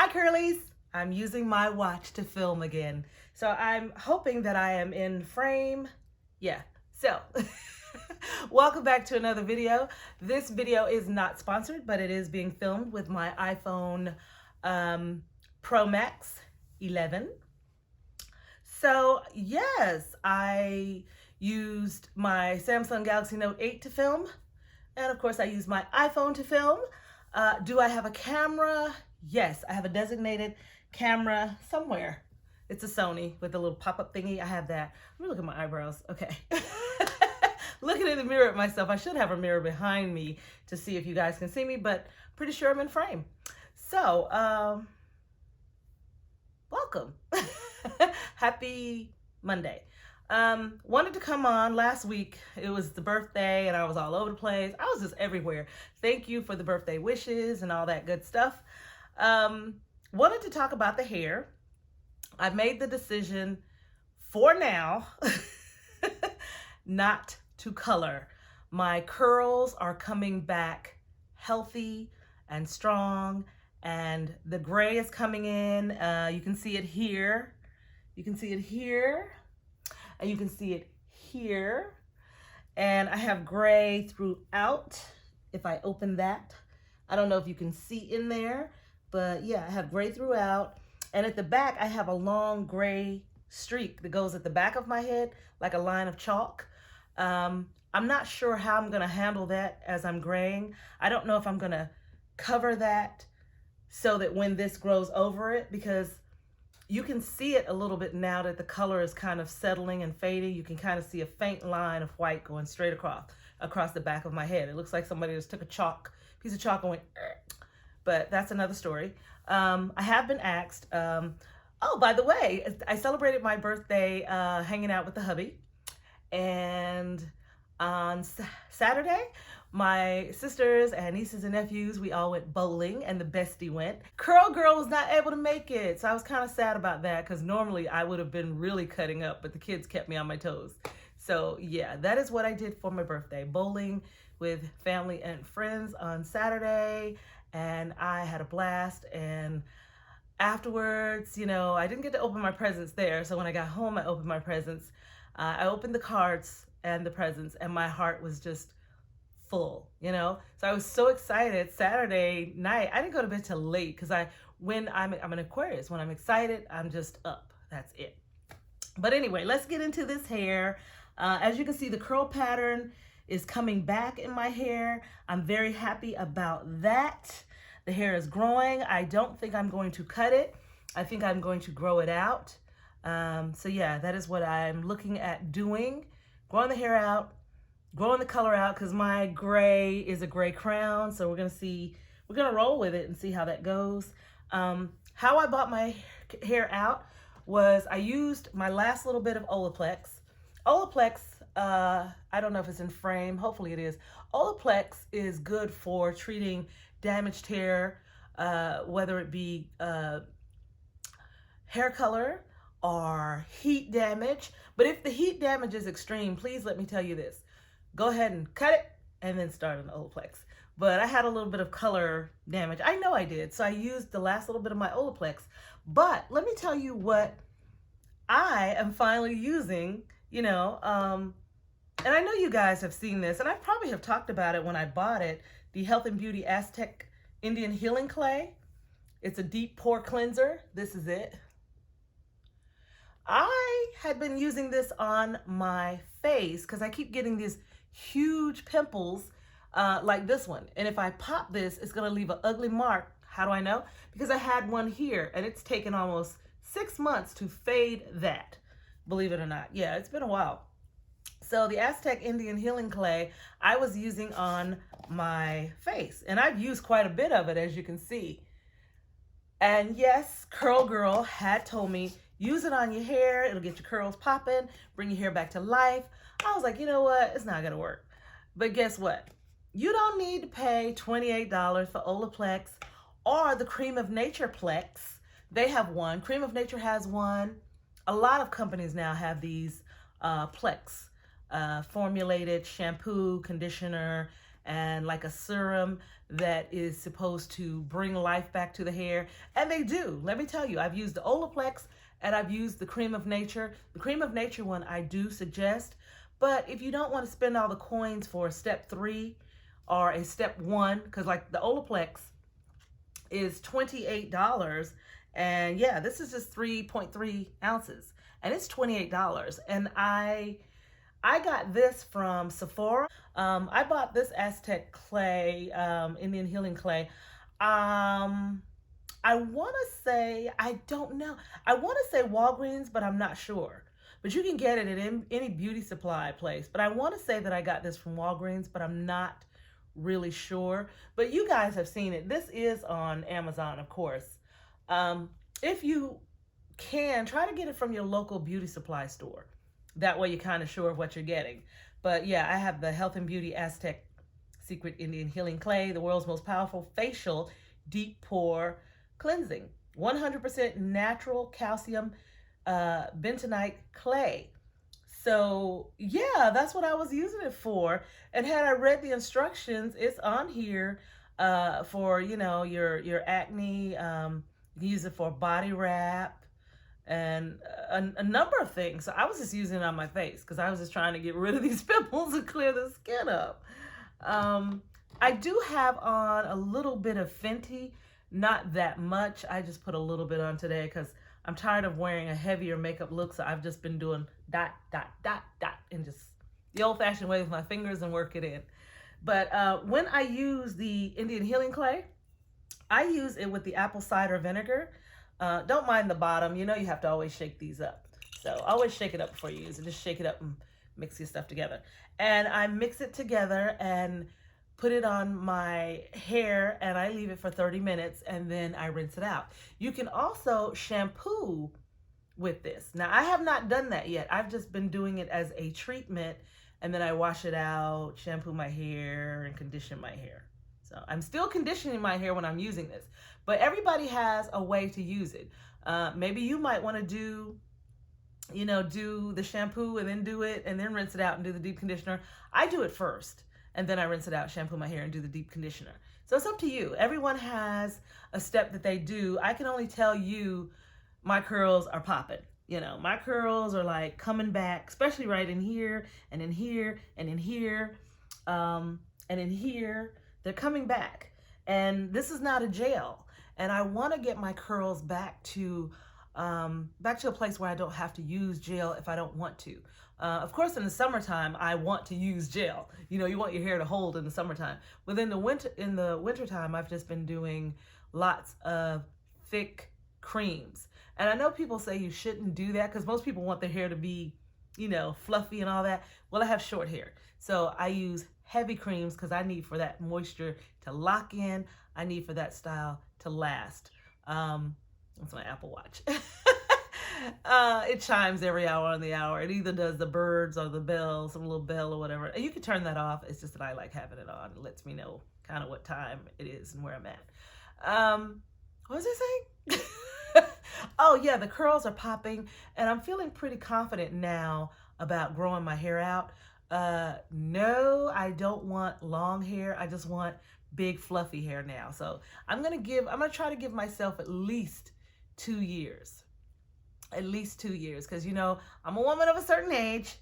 Hi Curlies! I'm using my watch to film again. So I'm hoping that I am in frame. Yeah, so welcome back to another video. This video is not sponsored, but it is being filmed with my iPhone Pro Max 11. So yes, I used my Samsung Galaxy Note 8 to film. And of course I use my iPhone to film. Do I have a camera? Yes, I have a designated camera somewhere. It's a Sony with a little pop-up thingy. I have that. Let me look at my eyebrows. Okay. Looking in the mirror at myself. I should have a mirror behind me to see if you guys can see me, but pretty sure I'm in frame. So, welcome. Happy Monday. Wanted to come on last week. It was the birthday and I was all over the place. I was just everywhere. Thank you for the birthday wishes and all that good stuff. Wanted to talk about the hair. I've made the decision for now not to color. My curls are coming back healthy and strong, and the gray is coming in. You can see it here. You can see it here. And you can see it here. And I have gray throughout. If I open that, I don't know if you can see in there, but yeah, I have gray throughout. And at the back, I have a long gray streak that goes at the back of my head, like a line of chalk. I'm not sure how I'm gonna handle that as I'm graying. I don't know if I'm gonna cover that so that when this grows over it, because you can see it a little bit now that the color is kind of settling and fading. You can kind of see a faint line of white going straight across the back of my head. It looks like somebody just took a piece of chalk and went, but that's another story. I have been asked, oh, by the way, I celebrated my birthday hanging out with the hubby. And on Saturday, my sisters and nieces and nephews, we all went bowling, and the bestie went. Curl Girl was not able to make it, so I was kind of sad about that, because normally I would have been really cutting up, but the kids kept me on my toes. So yeah, that is what I did for my birthday. Bowling with family and friends on Saturday, and I had a blast. And afterwards, you know, I didn't get to open my presents there, so when I got home, I opened my presents. I opened the cards and the presents, and my heart was just full, you know? So I was so excited. Saturday night, I didn't go to bed till late, because when I'm an Aquarius. When I'm excited, I'm just up. That's it. But anyway, let's get into this hair. As you can see, the curl pattern is coming back in my hair. I'm very happy about that. The hair is growing. I don't think I'm going to cut it. I think I'm going to grow it out. So yeah, that is what I'm looking at doing. Growing the hair out, growing the color out, because my gray is a gray crown. So we're gonna roll with it and see how that goes. How I bought my hair out was I used my last little bit of Olaplex. Olaplex, I don't know if it's in frame, hopefully it is. Olaplex is good for treating damaged hair, whether it be hair color or heat damage. But if the heat damage is extreme, please let me tell you this. Go ahead and cut it and then start on the Olaplex. But I had a little bit of color damage. I know I did. So I used the last little bit of my Olaplex. But let me tell you what I am finally using, you know, and I know you guys have seen this, and I probably have talked about it when I bought it, the Health and Beauty Aztec Indian Healing Clay. It's a deep pore cleanser. This is it. I had been using this on my face because I keep getting these huge pimples like this one. And if I pop this, it's gonna leave an ugly mark. How do I know? Because I had one here, and it's taken almost 6 months to fade that, believe it or not. Yeah, it's been a while. So the Aztec Indian Healing Clay, I was using on my face, and I've used quite a bit of it, as you can see. And yes, Curl Girl had told me, use it on your hair, it'll get your curls popping, bring your hair back to life. I was like, you know what, it's not gonna work. But guess what? You don't need to pay $28 for Olaplex or the Cream of Nature Plex. They have one, Cream of Nature has one. A lot of companies now have these Plex formulated shampoo, conditioner, and like a serum that is supposed to bring life back to the hair. And they do. Let me tell you, I've used the Olaplex and I've used the Cream of Nature. The Cream of Nature one I do suggest, but if you don't want to spend all the coins for step 3 or a step 1, because like the Olaplex is $28, and yeah, this is just 3.3 ounces and it's $28. And I got this from Sephora. I bought this Aztec clay, Indian healing clay. I want to say, I don't know. I want to say Walgreens, but I'm not sure. But you can get it at any beauty supply place. But I want to say that I got this from Walgreens, but I'm not really sure. But you guys have seen it. This is on Amazon, of course. If you can, try to get it from your local beauty supply store. That way you're kind of sure of what you're getting. But yeah, I have the Health and Beauty Aztec Secret Indian Healing Clay, the world's most powerful facial deep pore cleansing. 100% natural calcium bentonite clay. So yeah, that's what I was using it for. And had I read the instructions, it's on here for, you know, your acne. You can use it for body wrap and a number of things. So I was just using it on my face because I was just trying to get rid of these pimples and clear the skin up. I do have on a little bit of Fenty, not that much. I just put a little bit on today because I'm tired of wearing a heavier makeup look. So I've just been doing dot, dot, dot, dot, and just the old-fashioned way with my fingers and work it in. But when I use the Indian Healing Clay, I use it with the apple cider vinegar. Don't mind the bottom. You know you have to always shake these up. So always shake it up before you use it. Just shake it up and mix your stuff together. And I mix it together and put it on my hair and I leave it for 30 minutes and then I rinse it out. You can also shampoo with this. Now I have not done that yet. I've just been doing it as a treatment and then I wash it out, shampoo my hair and condition my hair. So I'm still conditioning my hair when I'm using this, but everybody has a way to use it. Maybe you might want to do the shampoo and then do it and then rinse it out and do the deep conditioner. I do it first and then I rinse it out, shampoo my hair and do the deep conditioner. So it's up to you. Everyone has a step that they do. I can only tell you my curls are popping. You know, my curls are like coming back, especially right in here and in here and in here and in here. They're coming back, and this is not a gel. And I want to get my curls back to a place where I don't have to use gel if I don't want to. Of course, in the summertime, I want to use gel. You know, you want your hair to hold in the summertime. But in the wintertime, I've just been doing lots of thick creams. And I know people say you shouldn't do that because most people want their hair to be, you know, fluffy and all that. Well, I have short hair, so I use heavy creams because I need for that moisture to lock in. I need for that style to last. That's my Apple Watch. It chimes every hour on the hour. It either does the birds or the bell, some little bell or whatever. And you can turn that off. It's just that I like having it on. It lets me know kind of what time it is and where I'm at. What was I saying? Oh yeah, the curls are popping and I'm feeling pretty confident now about growing my hair out. No, I don't want long hair. I just want big fluffy hair now. So I'm going to try to give myself at least 2 years. At least 2 years. Cause you know, I'm a woman of a certain age.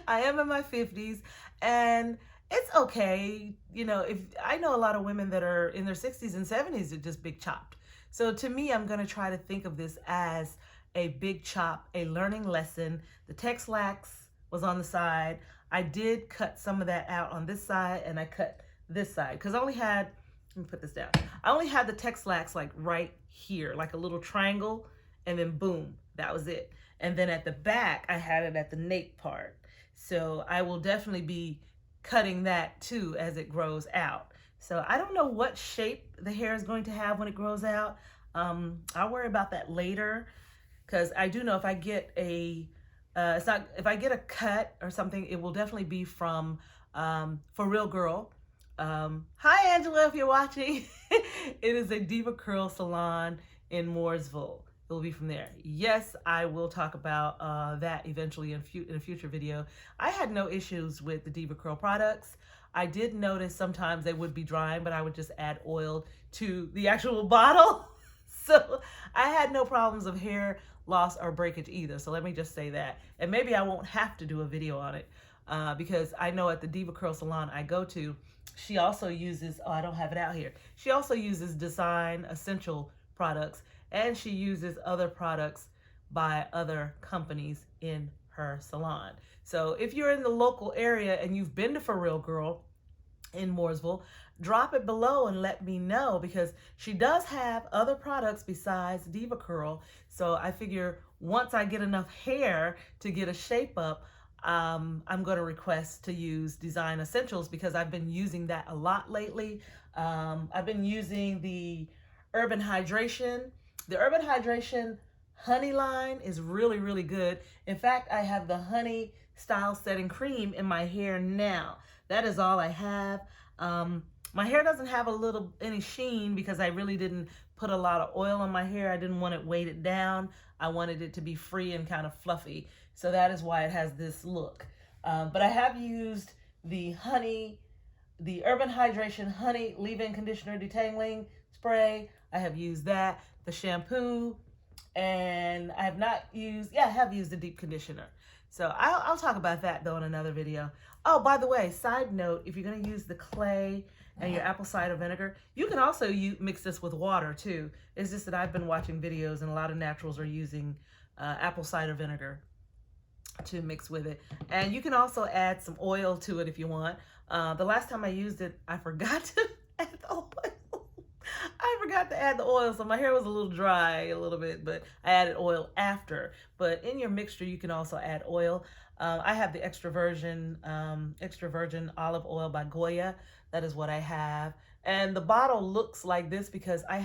I am in my 50s and it's okay. You know, if I know a lot of women that are in their 60s and 70s that just big chopped. So to me, I'm going to try to think of this as a big chop, a learning lesson. The Texlax was on the side. I did cut some of that out on this side and I cut this side because I only had, let me put this down. I only had the Texlax like right here, like a little triangle, and then boom, that was it. And then at the back, I had it at the nape part. So I will definitely be cutting that too as it grows out. So I don't know what shape the hair is going to have when it grows out. I'll worry about that later because I do know if I get if I get a cut or something, it will definitely be from For Real Girl. Hi Angela, if you're watching. It is a Diva Curl salon in Mooresville. It will be from there. Yes, I will talk about that eventually in a future video. I had no issues with the Diva Curl products. I did notice sometimes they would be drying, but I would just add oil to the actual bottle. So I had no problems of hair loss or breakage either. So let me just say that. And maybe I won't have to do a video on it because I know at the DevaCurl salon I go to, she also uses, oh, I don't have it out here. She also uses Design Essential products, and she uses other products by other companies in her salon. So if you're in the local area and you've been to For Real Girl in Mooresville, drop it below and let me know, because she does have other products besides DevaCurl. So I figure once I get enough hair to get a shape up, I'm going to request to use Design Essentials because I've been using that a lot lately. I've been using the Urban Hydration. The Urban Hydration honey line is really, really good. In fact, I have the honey style setting cream in my hair now. That is all I have. My hair doesn't have any sheen because I really didn't put a lot of oil on my hair. I didn't want it weighted down. I wanted it to be free and kind of fluffy. So that is why it has this look. But I have used the Urban Hydration Honey Leave-In Conditioner Detangling Spray. I have used that, the shampoo, and I have not used, I have used the deep conditioner. So I'll talk about that though in another video. Oh, by the way, side note, if you're going to use the clay and your apple cider vinegar, you can also mix this with water too. It's just that I've been watching videos and a lot of naturals are using apple cider vinegar to mix with it. And you can also add some oil to it if you want. The last time I used it, I forgot to add the oil. I forgot to add the oil, so my hair was a little dry a little bit, but I added oil after. But in your mixture, you can also add oil. I have the extra virgin olive oil by Goya. That is what I have. And the bottle looks like this because I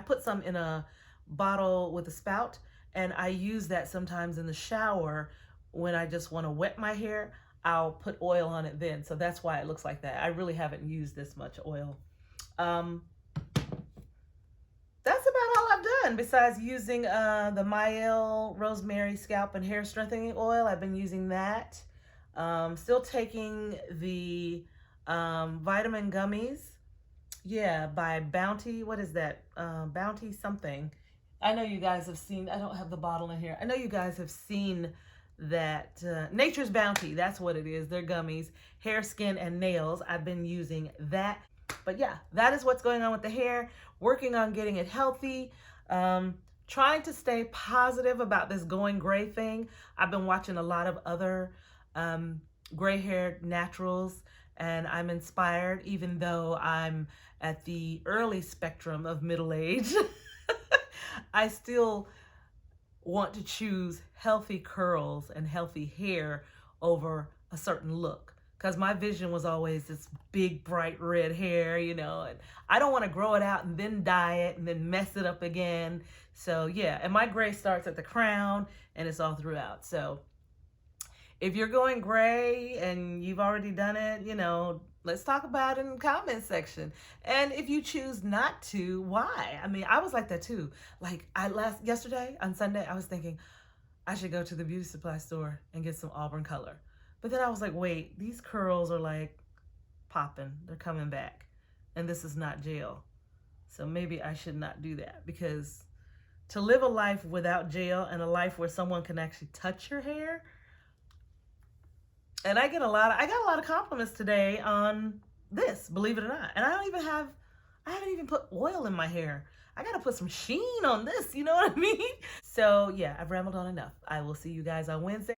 put some in a bottle with a spout, and I use that sometimes in the shower when I just want to wet my hair. I'll put oil on it then. So that's why it looks like that. I really haven't used this much oil. That's about all I've done besides using the Mielle Rosemary Scalp and Hair Strengthening Oil. I've been using that. Still taking the vitamin gummies. Yeah, by Bounty. What is that? Bounty something. I know you guys have seen, I don't have the bottle in here. I know you guys have seen that Nature's Bounty. That's what it is. They're gummies. Hair, skin, and nails. I've been using that. But yeah, that is what's going on with the hair. Working on getting it healthy. Trying to stay positive about this going gray thing. I've been watching a lot of other gray-haired naturals, and I'm inspired, even though I'm at the early spectrum of middle age. I still want to choose healthy curls and healthy hair over a certain look. Because my vision was always this big, bright red hair, you know, and I don't want to grow it out and then dye it and then mess it up again. So yeah, and my gray starts at the crown and it's all throughout. So if you're going gray and you've already done it, you know, let's talk about it in the comment section. And if you choose not to, why? I mean, I was like that too. Like yesterday on Sunday, I was thinking I should go to the beauty supply store and get some auburn color. But then I was like, wait, these curls are like popping. They're coming back. And this is not gel. So maybe I should not do that, because to live a life without gel and a life where someone can actually touch your hair. And I got a lot of compliments today on this, believe it or not. And I haven't even put oil in my hair. I got to put some sheen on this, you know what I mean? So yeah, I've rambled on enough. I will see you guys on Wednesday.